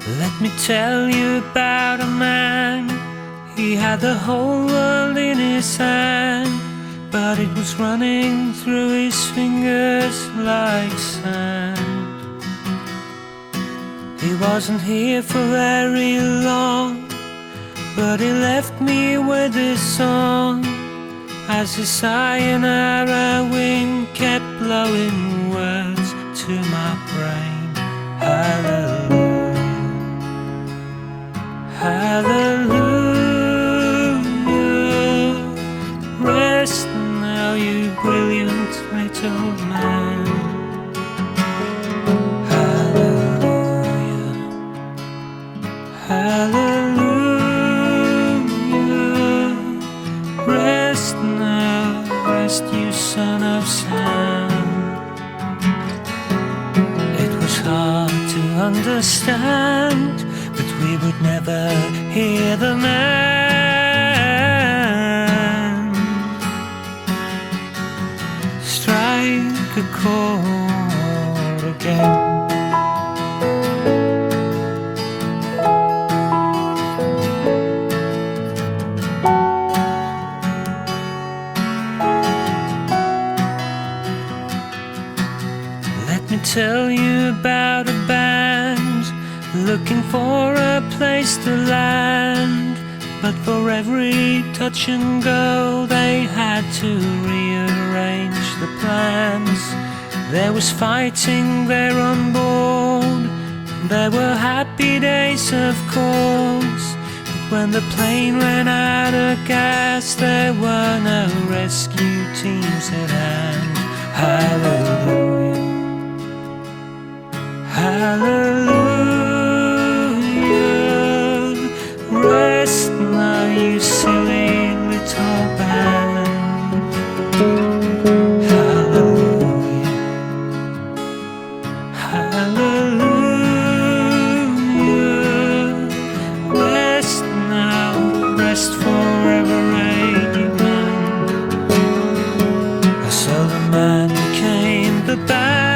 Let me tell you about a man. He had the whole world in his hand, but it was running through his fingers like sand. He wasn't here for very long, but he left me with this song, as his sayonara wind kept blowing words to my brain. Hallelujah, hallelujah. Rest now, you brilliant little man. Hallelujah, hallelujah. Rest now, rest you son of Sam. It was hard to understand, but we would never hear the man strike a chord again. Let me tell you about a band looking for a place to land, but for every touch and go they had to rearrange the plans. There was fighting there on board, there were happy days of course, but when the plane ran out of gas there were no rescue teams at hand. Hallelujah, hallelujah. Rest now, you silly little band. Hallelujah, hallelujah. Rest now, rest forever, amen. So the man became the band.